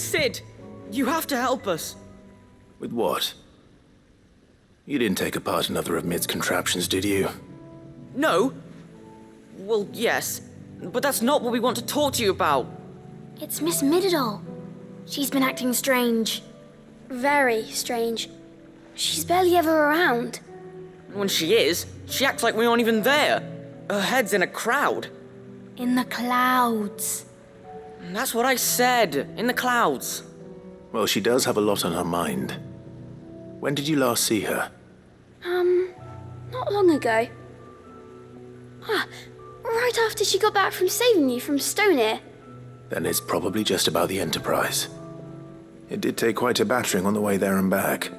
Sid, you have to help us. With what? You didn't take apart another of Mid's contraptions, did you? No. Well, yes, but that's not what we want to talk to you about. It's Miss Mididol. She's been acting strange. Very strange. She's barely ever around. When she is, she acts like we aren't even there. Her head's in a crowd. In the clouds. That's what I said, in the clouds. Well, she does have a lot on her mind. When did you last see her? Not long ago. Right after she got back from saving you from Stoney. Then it's probably just about the Enterprise. It did take quite a battering on the way there and back.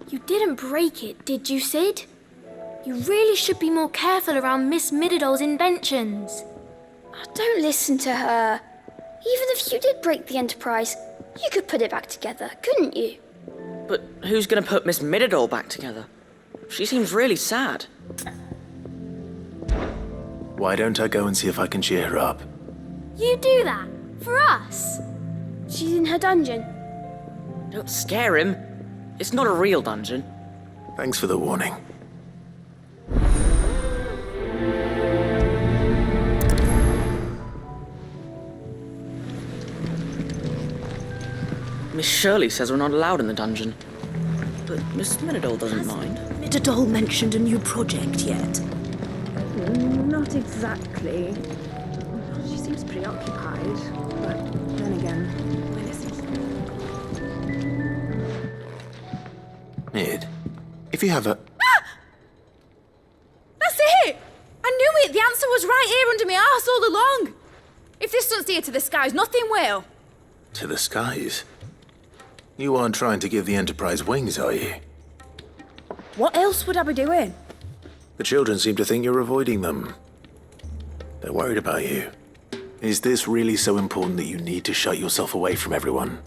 You didn't break it, did you, Sid? You really should be more careful around Miss Mididol's inventions. Oh, don't listen to her. Even if you did break the Enterprise, you could put it back together, couldn't you? But who's gonna put Miss Mididol back together? She seems really sad. Why don't I go and see if I can cheer her up? You do that? For us? She's in her dungeon. Don't scare him. It's not a real dungeon. Thanks for the warning. Miss Shirley says we're not allowed in the dungeon. But Miss Mididol doesn't mind. Mididol mentioned a new project yet? Not exactly. She seems preoccupied, but then again, we're listening. Mid, if you have a... That's it! I knew it! The answer was right here under my arse all along! If this doesn't steer to the skies, nothing will. To the skies? You aren't trying to give the Enterprise wings, are you? What else would I be doing? The children seem to think you're avoiding them. They're worried about you. Is this really so important that you need to shut yourself away from everyone?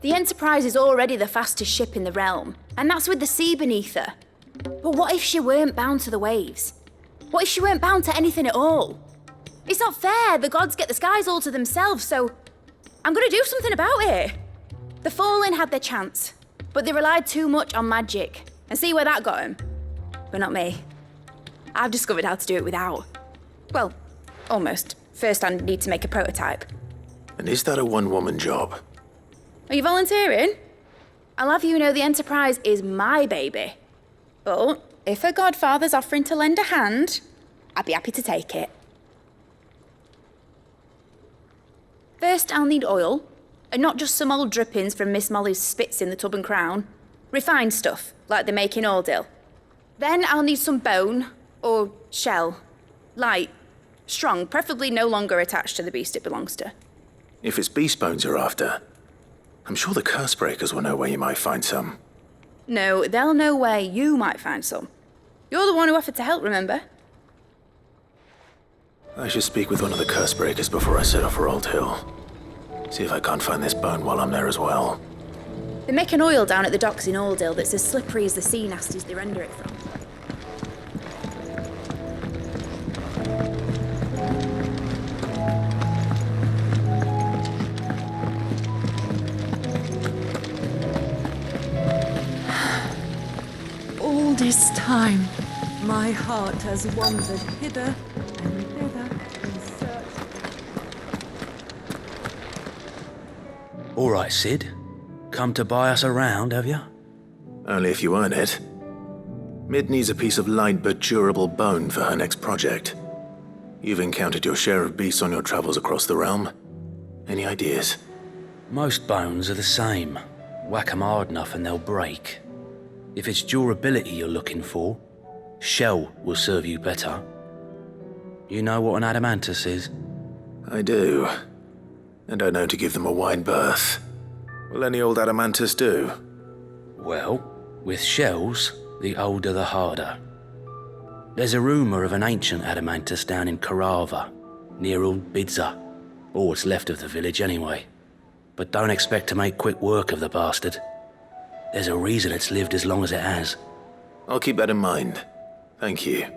The Enterprise is already the fastest ship in the realm, and that's with the sea beneath her. But what if she weren't bound to the waves? What if she weren't bound to anything at all? It's not fair. The gods get the skies all to themselves, so I'm gonna do something about it. The Fallen had their chance, but they relied too much on magic. And see where that got them? But not me. I've discovered how to do it without. Well, almost. First, I need to make a prototype. And is that a one-woman job? Are you volunteering? I'll have you know the Enterprise is my baby. But if a godfather's offering to lend a hand, I'd be happy to take it. First, I'll need oil, and not just some old drippings from Miss Molly's spits in the Tub and Crown. Refined stuff, like they make in Ordill. Then I'll need some bone, or shell. Light, strong, preferably no longer attached to the beast it belongs to. If it's beast bones you're after, I'm sure the curse breakers will know where you might find some. No, they'll know where you might find some. You're the one who offered to help, remember? I should speak with one of the curse breakers before I set off for Old Hill. See if I can't find this bone while I'm there as well. They make an oil down at the docks in Ordill that's as slippery as the sea nasties they render it from. All this time, my heart has wandered hither and thither in search. All right, Sid. Come to buy us around, have you? Only if you earn it. Mid needs a piece of light but durable bone for her next project. You've encountered your share of beasts on your travels across the realm. Any ideas? Most bones are the same. Whack 'em hard enough and they'll break. If it's durability you're looking for, shell will serve you better. You know what an adamantus is? I do. And I know to give them a wide berth. Will any old adamantus do? Well, with shells, the older the harder. There's a rumour of an ancient adamantus down in Carava, near Old Bidza, or what's left of the village anyway. But don't expect to make quick work of the bastard. There's a reason it's lived as long as it has. I'll keep that in mind. Thank you.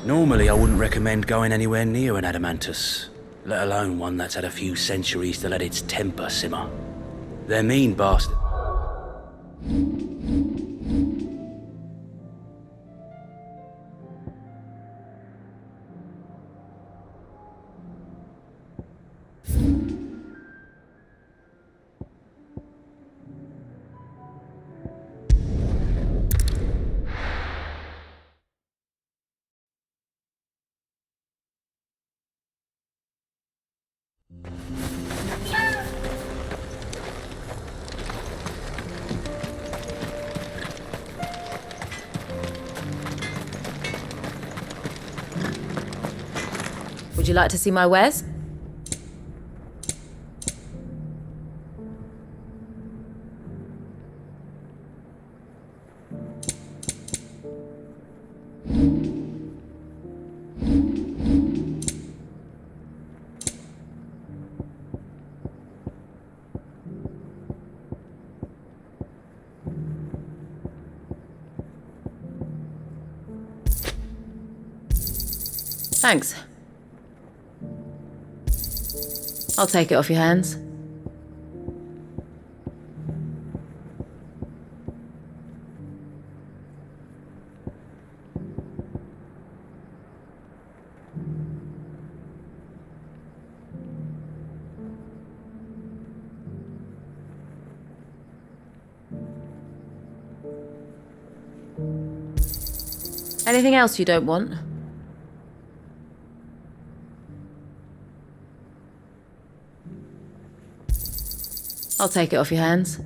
Normally I wouldn't recommend going anywhere near an adamantus. let alone one that's had a few centuries to let its temper simmer. They're mean bastards. Would you like to see my wares? Thanks. I'll take it off your hands. Anything else you don't want? I'll take it off your hands.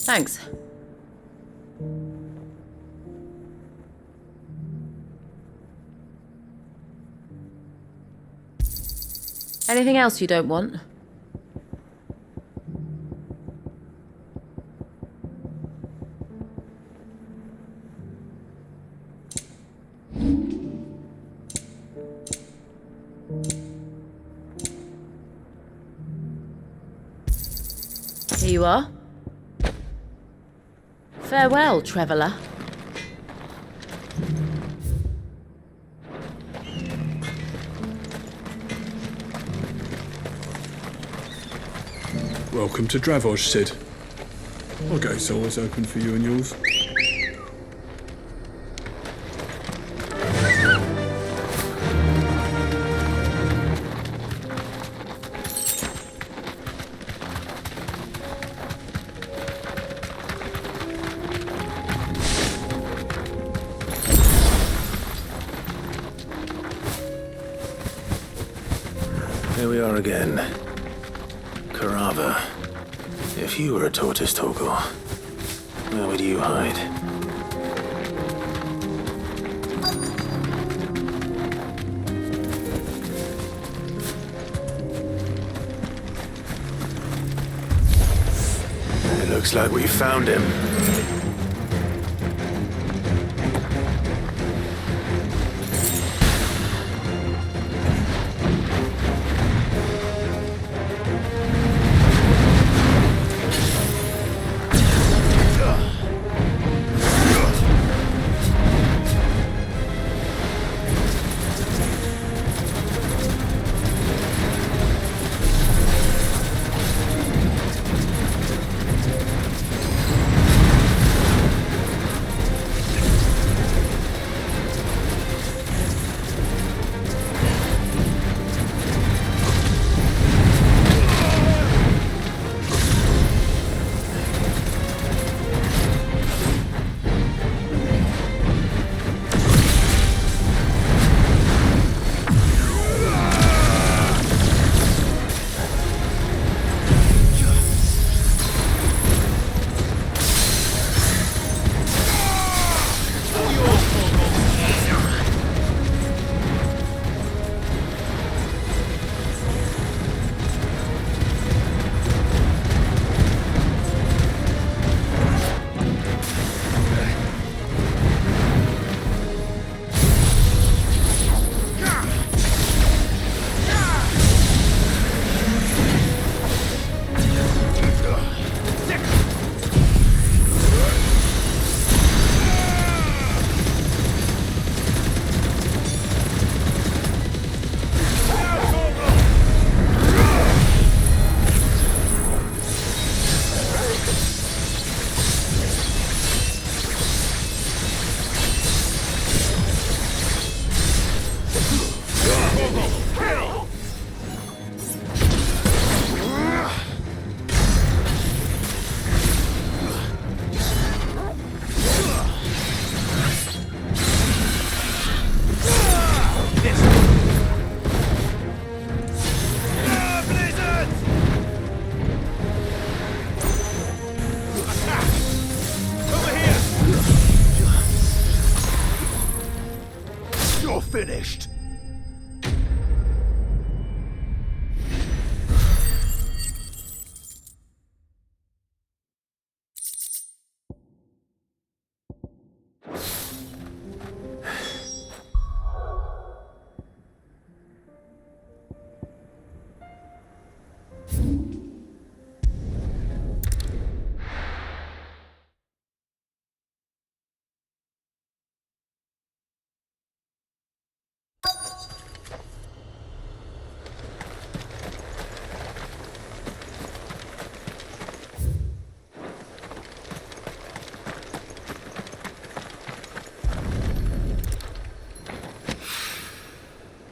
Thanks. Anything else you don't want? Here you are. Farewell, traveller. Welcome to Dravoj, Sid. Our gate's always open for you and yours. Here we are again. Carava. If you were a tortoise talker, where would you hide? It looks like we found him.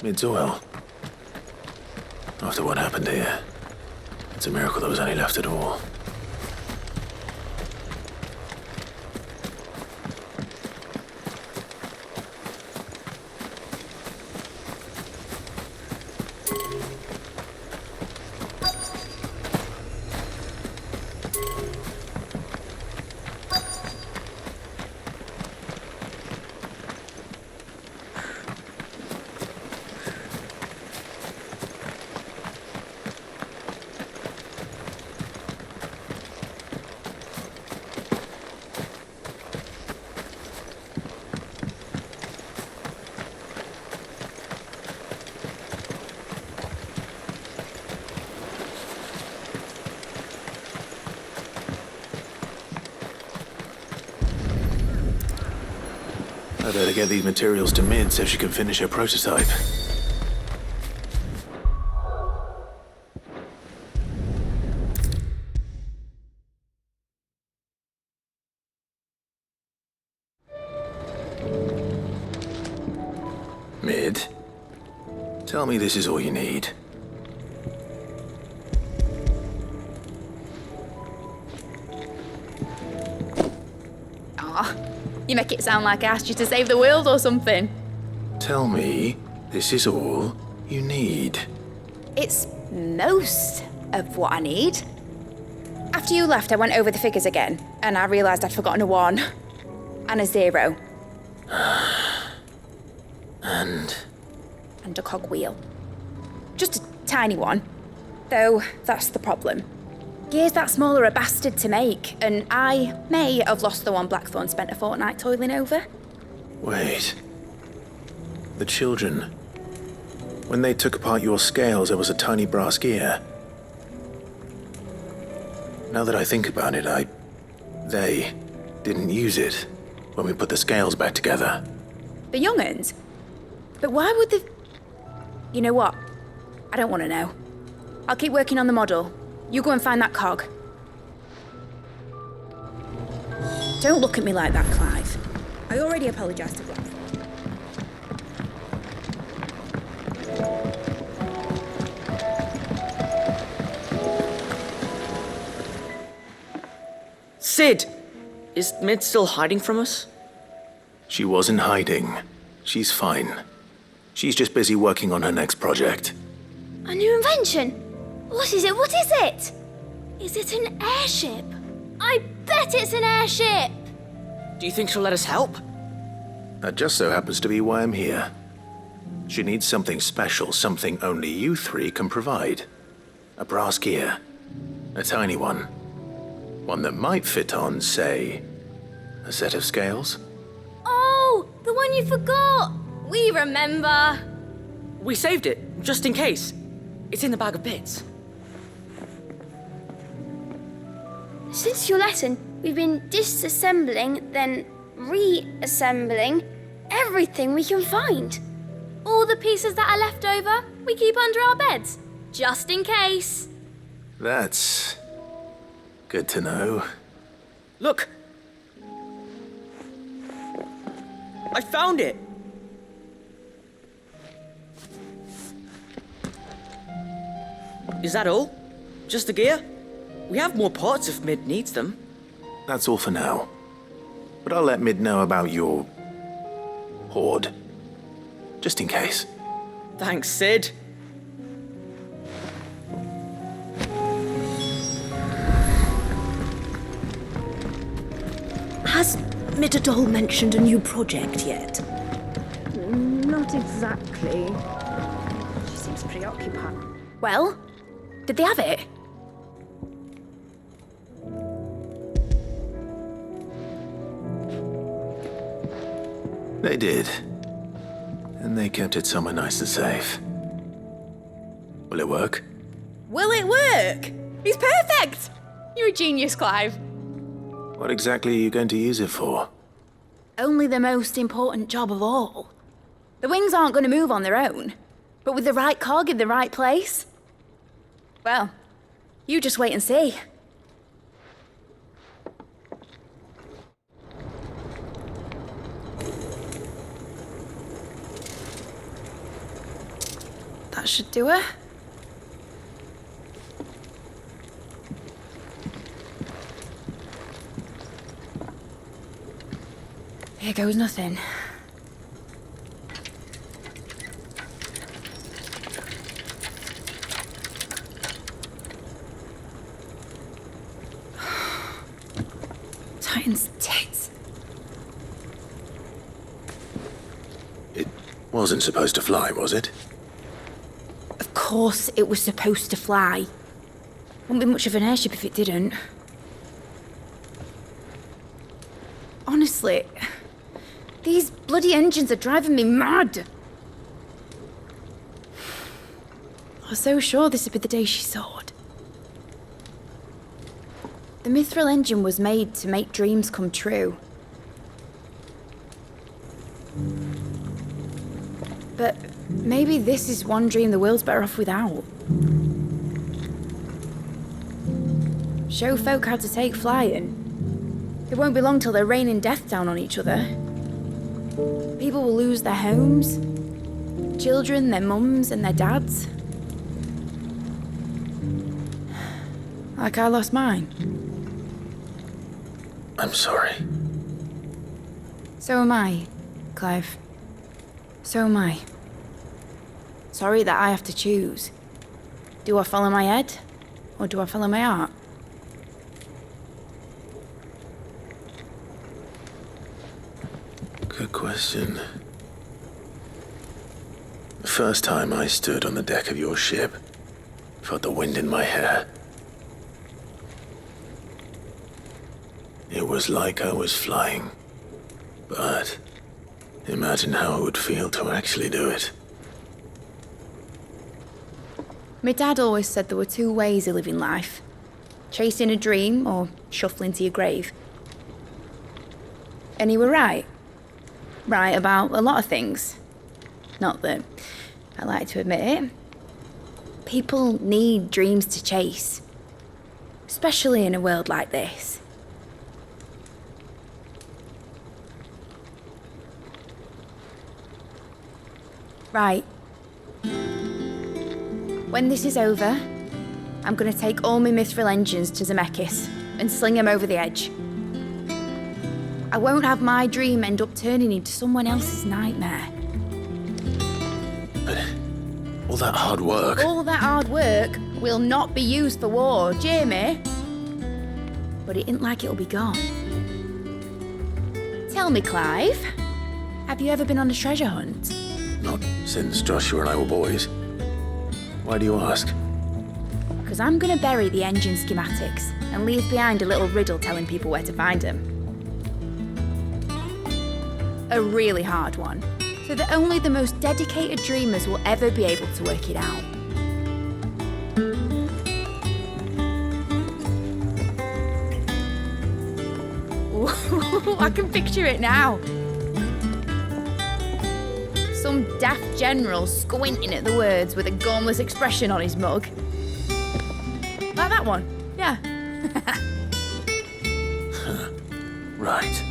Mid's oil. After what happened here, it's a miracle there was any left at all. I better get these materials to Mid so she can finish her prototype. Mid, tell me this is all you need. You make it sound like I asked you to save the world or something. Tell me this is all you need. It's most of what I need. After you left, I went over the figures again, and I realised I'd forgotten a 1 and a 0. And a cogwheel. Just a tiny one. Though, that's the problem. Gears that small are a bastard to make, and I may have lost the one Blackthorn spent a fortnight toiling over. wait. The children. When they took apart your scales, there was a tiny brass gear. Now that I think about it, they didn't use it when we put the scales back together. The young'uns? But why would the... You know what? I don't want to know. I'll keep working on the model. You go and find that cog. Don't look at me like that, Clive. I already apologised to Blackthorn. Sid! Is Mid still hiding from us? She wasn't hiding. She's fine. She's just busy working on her next project. A new invention? What is it? What is it? Is it an airship? I bet it's an airship! Do you think she'll let us help? That just so happens to be why I'm here. She needs something special, something only you three can provide. A brass gear. A tiny one. One that might fit on, say, a set of scales. Oh, the one you forgot! We remember! We saved it, just in case. It's in the bag of bits. Since your lesson, we've been disassembling, then reassembling everything we can find. All the pieces that are left over, we keep under our beds, just in case. That's good to know. Look! I found it! Is that all? Just the gear? We have more parts if Mid needs them. That's all for now. But I'll let Mid know about your hoard. Just in case. Thanks, Sid. Has Midadol mentioned a new project yet? Not exactly. She seems preoccupied. Well, did they have it? They did. And they kept it somewhere nice and safe. Will it work? Will it work? He's perfect! You're a genius, Clive. What exactly are you going to use it for? Only the most important job of all. The wings aren't going to move on their own, but with the right cog in the right place. Well, you just wait and see. should do her. Here goes nothing. Titan's tits. It wasn't supposed to fly, was it? Of course it was supposed to fly. Wouldn't be much of an airship if it didn't. Honestly, these bloody engines are driving me mad. I was so sure this would be the day she soared. The mithril engine was made to make dreams come true. But maybe this is one dream the world's better off without. Show folk how to take flying. It won't be long till they're raining death down on each other. People will lose their homes, children, their mums and their dads. Like I lost mine. I'm sorry. So am I, Clive. So am I. Sorry that I have to choose. Do I follow my head, or do I follow my heart? Good question. The first time I stood on the deck of your ship, felt the wind in my hair. It was like I was flying. But imagine how it would feel to actually do it. My dad always said there were two ways of living life. Chasing a dream or shuffling to your grave. And he were right. Right about a lot of things. Not that I like to admit it. People need dreams to chase. Especially in a world like this. Right. When this is over, I'm gonna take all my mithril engines to Zemeckis and sling them over the edge. I won't have my dream end up turning into someone else's nightmare. But all that hard work... All that hard work will not be used for war, Jamie. But it ain't like it'll be gone. Tell me, Clive, have you ever been on a treasure hunt? Not since Joshua and I were boys. Why do you ask? Because I'm gonna bury the engine schematics and leave behind a little riddle telling people where to find them. A really hard one, so that only the most dedicated dreamers will ever be able to work it out. Ooh, I can picture it now. Some daft general squinting at the words with a gormless expression on his mug. Like that one, yeah. Right.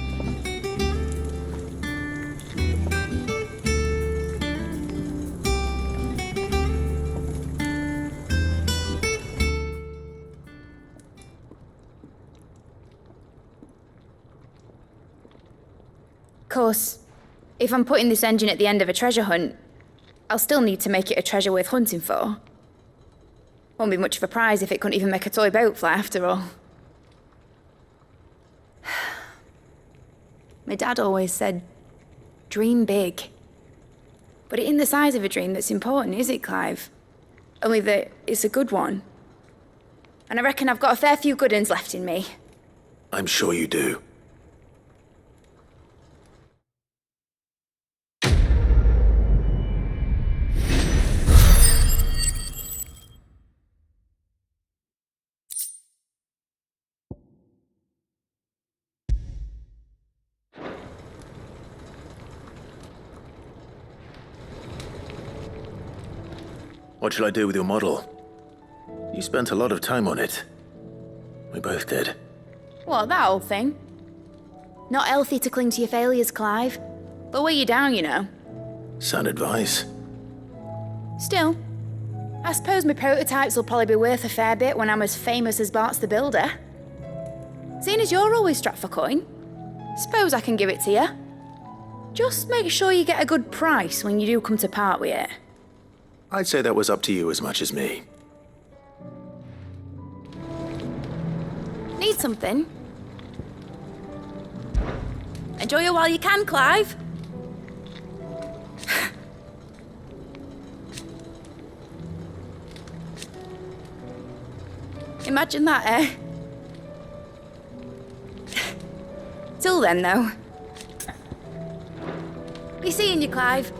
Of course, if I'm putting this engine at the end of a treasure hunt, I'll still need to make it a treasure worth hunting for. Won't be much of a prize if it couldn't even make a toy boat fly after all. My dad always said, dream big. But it ain't the size of a dream that's important, is it, Clive? Only that it's a good one. And I reckon I've got a fair few good uns left in me. I'm sure you do. What shall I do with your model? You spent a lot of time on it. We both did. What, that old thing? Not healthy to cling to your failures, Clive. They'll weigh you down, you know. Sound advice. Still, I suppose my prototypes will probably be worth a fair bit when I'm as famous as Bart's the Builder. Seeing as you're always strapped for coin, suppose I can give it to you. Just make sure you get a good price when you do come to part with it. I'd say that was up to you as much as me. Need something? Enjoy it while you can, Clive. Imagine that, eh? Till then, though. Be seeing you, Clive.